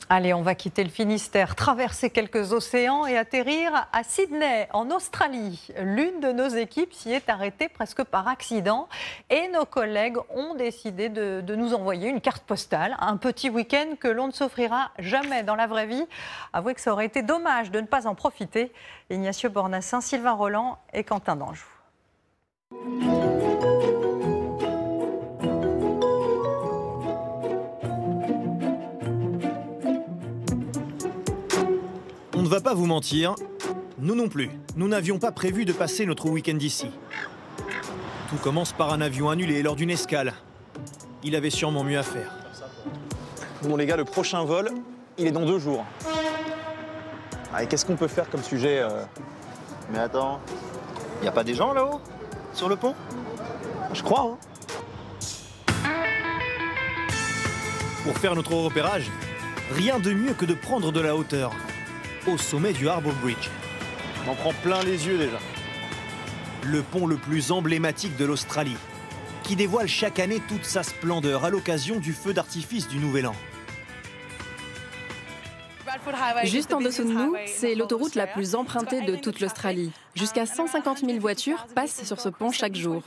Allez, on va quitter le Finistère, traverser quelques océans et atterrir à Sydney, en Australie. L'une de nos équipes s'y est arrêtée presque par accident et nos collègues ont décidé de nous envoyer une carte postale, un petit week-end que l'on ne s'offrira jamais dans la vraie vie. Avouez que ça aurait été dommage de ne pas en profiter. Ignacio Bornassin, Sylvain Roland et Quentin Danjou. On ne va pas vous mentir, nous non plus. Nous n'avions pas prévu de passer notre week-end ici. Tout commence par un avion annulé lors d'une escale. Il avait sûrement mieux à faire. Bon les gars, le prochain vol, il est dans 2 jours. Et qu'est-ce qu'on peut faire comme sujet Mais attends, y a pas des gens là-haut? Sur le pont? Je crois, hein. Pour faire notre repérage, rien de mieux que de prendre de la hauteur. Au sommet du Harbour Bridge. On en prend plein les yeux déjà. Le pont le plus emblématique de l'Australie, qui dévoile chaque année toute sa splendeur à l'occasion du feu d'artifice du Nouvel An. Juste en dessous de nous, c'est l'autoroute la plus empruntée de toute l'Australie. Jusqu'à 150 000 voitures passent sur ce pont chaque jour.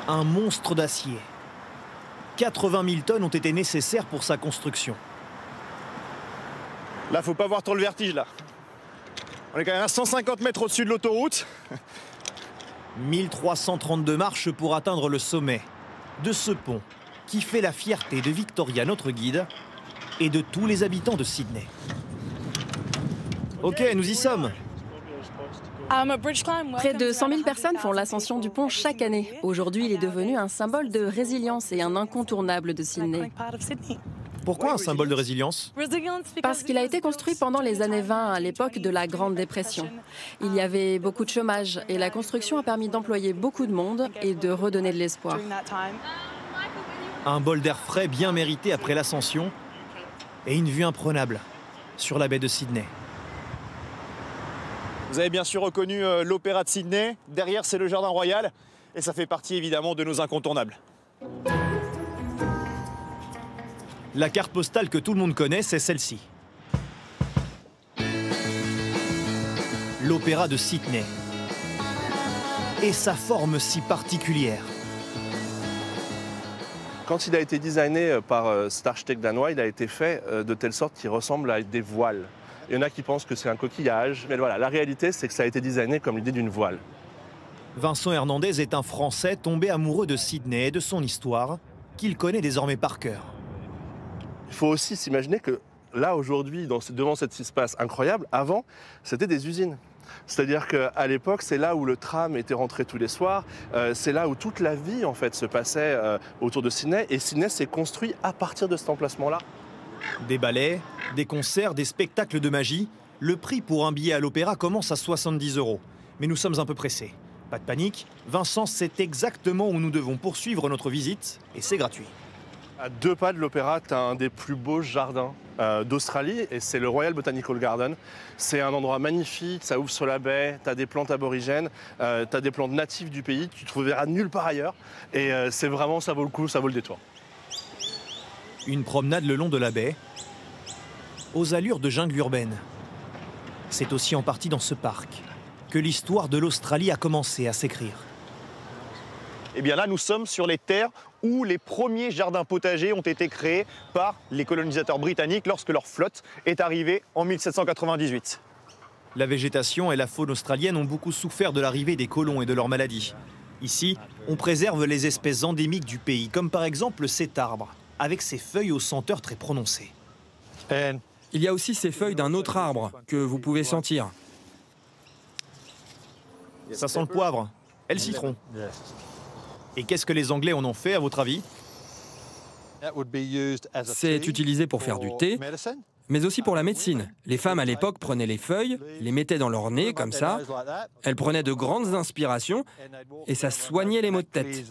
Un monstre d'acier. 80 000 tonnes ont été nécessaires pour sa construction. Là, faut pas voir trop le vertige, là. On est quand même à 150 mètres au-dessus de l'autoroute. 1332 marches pour atteindre le sommet de ce pont qui fait la fierté de Victoria, notre guide, et de tous les habitants de Sydney. Ok, nous y sommes. Près de 100 000 personnes font l'ascension du pont chaque année. Aujourd'hui, il est devenu un symbole de résilience et un incontournable de Sydney. Pourquoi un symbole de résilience? Parce qu'il a été construit pendant les années 20, à l'époque de la Grande Dépression. Il y avait beaucoup de chômage et la construction a permis d'employer beaucoup de monde et de redonner de l'espoir. Un bol d'air frais bien mérité après l'ascension et une vue imprenable sur la baie de Sydney. Vous avez bien sûr reconnu l'Opéra de Sydney. Derrière, c'est le Jardin Royal. Et ça fait partie évidemment de nos incontournables. La carte postale que tout le monde connaît, c'est celle-ci. L'Opéra de Sydney. Et sa forme si particulière. Quand il a été designé par cet architecte danois, il a été fait de telle sorte qu'il ressemble à des voiles. Il y en a qui pensent que c'est un coquillage, mais voilà, la réalité c'est que ça a été designé comme l'idée d'une voile. Vincent Hernandez est un Français tombé amoureux de Sydney et de son histoire, qu'il connaît désormais par cœur. Il faut aussi s'imaginer que là, aujourd'hui, devant cet espace incroyable, avant, c'était des usines. C'est-à-dire qu'à l'époque, c'est là où le tram était rentré tous les soirs, c'est là où toute la vie en fait se passait autour de Sydney, et Sydney s'est construit à partir de cet emplacement-là. Des ballets, des concerts, des spectacles de magie. Le prix pour un billet à l'opéra commence à 70 €. Mais nous sommes un peu pressés. Pas de panique, Vincent sait exactement où nous devons poursuivre notre visite, et c'est gratuit. À 2 pas de l'opéra, tu as un des plus beaux jardins d'Australie, et c'est le Royal Botanical Garden. C'est un endroit magnifique, ça ouvre sur la baie, tu as des plantes aborigènes, tu as des plantes natives du pays, tu ne trouveras nulle part ailleurs. Et c'est vraiment, ça vaut le coup, ça vaut le détour. Une promenade le long de la baie, aux allures de jungle urbaine. C'est aussi en partie dans ce parc que l'histoire de l'Australie a commencé à s'écrire. Et bien là, nous sommes sur les terres où les premiers jardins potagers ont été créés par les colonisateurs britanniques lorsque leur flotte est arrivée en 1798. La végétation et la faune australienne ont beaucoup souffert de l'arrivée des colons et de leurs maladies. Ici, on préserve les espèces endémiques du pays, comme par exemple cet arbre, avec ses feuilles aux senteurs très prononcées. Il y a aussi ces feuilles d'un autre arbre que vous pouvez sentir. Ça sent le poivre et le citron. Et qu'est-ce que les Anglais en ont fait, à votre avis? C'est utilisé pour faire du thé, mais aussi pour la médecine. Les femmes à l'époque prenaient les feuilles, les mettaient dans leur nez comme ça. Elles prenaient de grandes inspirations et ça soignait les maux de tête.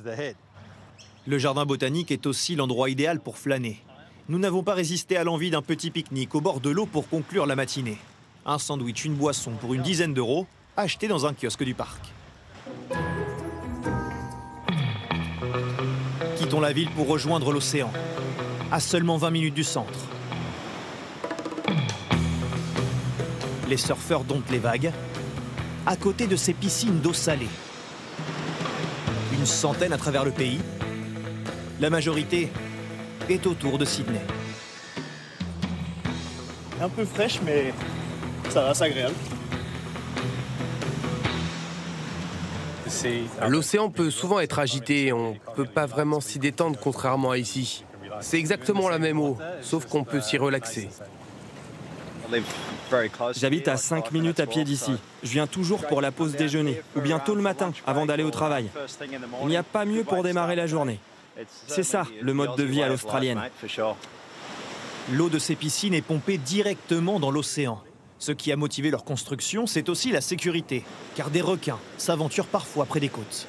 Le jardin botanique est aussi l'endroit idéal pour flâner. Nous n'avons pas résisté à l'envie d'un petit pique-nique au bord de l'eau pour conclure la matinée. Un sandwich, une boisson pour une dizaine d'euros, achetés dans un kiosque du parc. Quittons la ville pour rejoindre l'océan. à seulement 20 minutes du centre. Les surfeurs domptent les vagues, à côté de ces piscines d'eau salée. Une centaine à travers le pays. La majorité est autour de Sydney. Un peu fraîche, mais ça va, c'est agréable. L'océan peut souvent être agité, on ne peut pas vraiment s'y détendre contrairement à ici. C'est exactement la même eau, sauf qu'on peut s'y relaxer. J'habite à 5 minutes à pied d'ici. Je viens toujours pour la pause déjeuner, ou bien tôt le matin, avant d'aller au travail. Il n'y a pas mieux pour démarrer la journée. C'est ça, le mode de vie à l'australienne. L'eau de ces piscines est pompée directement dans l'océan. Ce qui a motivé leur construction, c'est aussi la sécurité, car des requins s'aventurent parfois près des côtes.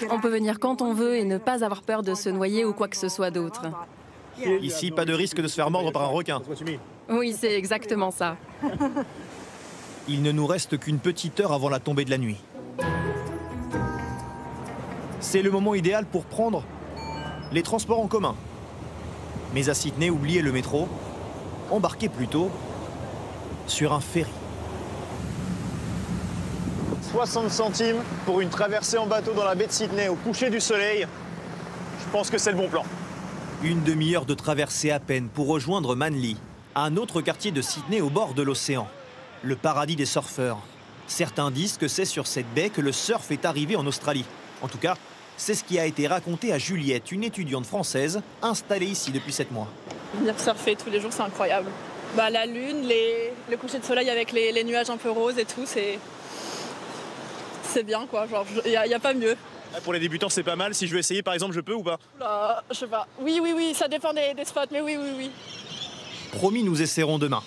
On peut venir quand on veut et ne pas avoir peur de se noyer ou quoi que ce soit d'autre. Ici, pas de risque de se faire mordre par un requin. Oui, c'est exactement ça. Il ne nous reste qu'une petite heure avant la tombée de la nuit. C'est le moment idéal pour prendre les transports en commun. Mais à Sydney, oubliez le métro, embarquez plutôt sur un ferry. 60 centimes pour une traversée en bateau dans la baie de Sydney au coucher du soleil. Je pense que c'est le bon plan. Une demi-heure de traversée à peine pour rejoindre Manly, un autre quartier de Sydney au bord de l'océan. Le paradis des surfeurs. Certains disent que c'est sur cette baie que le surf est arrivé en Australie. En tout cas, c'est ce qui a été raconté à Juliette, une étudiante française installée ici depuis 7 mois. Venir surfer tous les jours, c'est incroyable. La lune, le coucher de soleil avec les nuages un peu roses et tout, c'est bien quoi. Il n'y a pas mieux. Pour les débutants, c'est pas mal. Si je veux essayer, par exemple, je peux ou pas? Je sais pas. Oui, ça dépend des spots, mais oui. Promis, nous essaierons demain.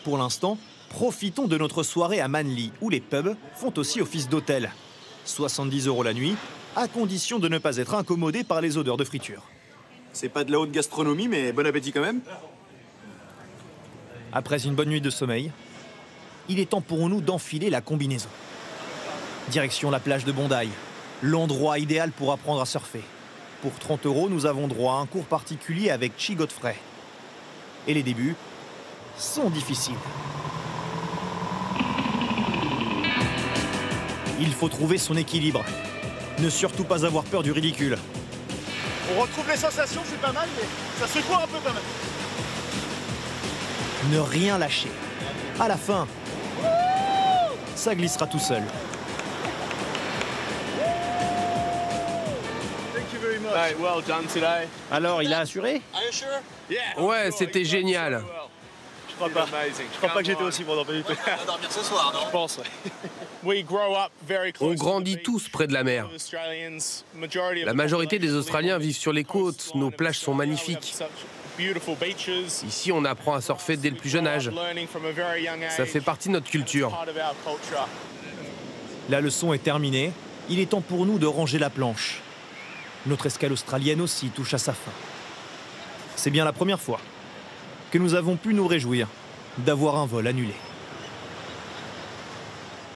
Pour l'instant, profitons de notre soirée à Manly, où les pubs font aussi office d'hôtel. 70 € la nuit, à condition de ne pas être incommodé par les odeurs de friture. C'est pas de la haute gastronomie, mais bon appétit quand même. Après une bonne nuit de sommeil, il est temps pour nous d'enfiler la combinaison. Direction la plage de Bondi, l'endroit idéal pour apprendre à surfer. Pour 30 €, nous avons droit à un cours particulier avec Chi Godfrey. Et les débuts sont difficiles. Il faut trouver son équilibre. Ne surtout pas avoir peur du ridicule. On retrouve les sensations, c'est pas mal, mais ça secoue un peu quand même. Ne rien lâcher. À la fin, ça glissera tout seul. Alors, il a assuré? Ouais, c'était génial. Je crois pas que j'étais aussi bon, non, pas du tout. On va dormir ce soir, non? Je pense, ouais. On grandit tous près de la mer. La majorité des Australiens vivent sur les côtes, nos plages sont magnifiques. Ici, on apprend à surfer dès le plus jeune âge. Ça fait partie de notre culture. La leçon est terminée. Il est temps pour nous de ranger la planche. Notre escale australienne aussi touche à sa fin. C'est bien la première fois que nous avons pu nous réjouir d'avoir un vol annulé.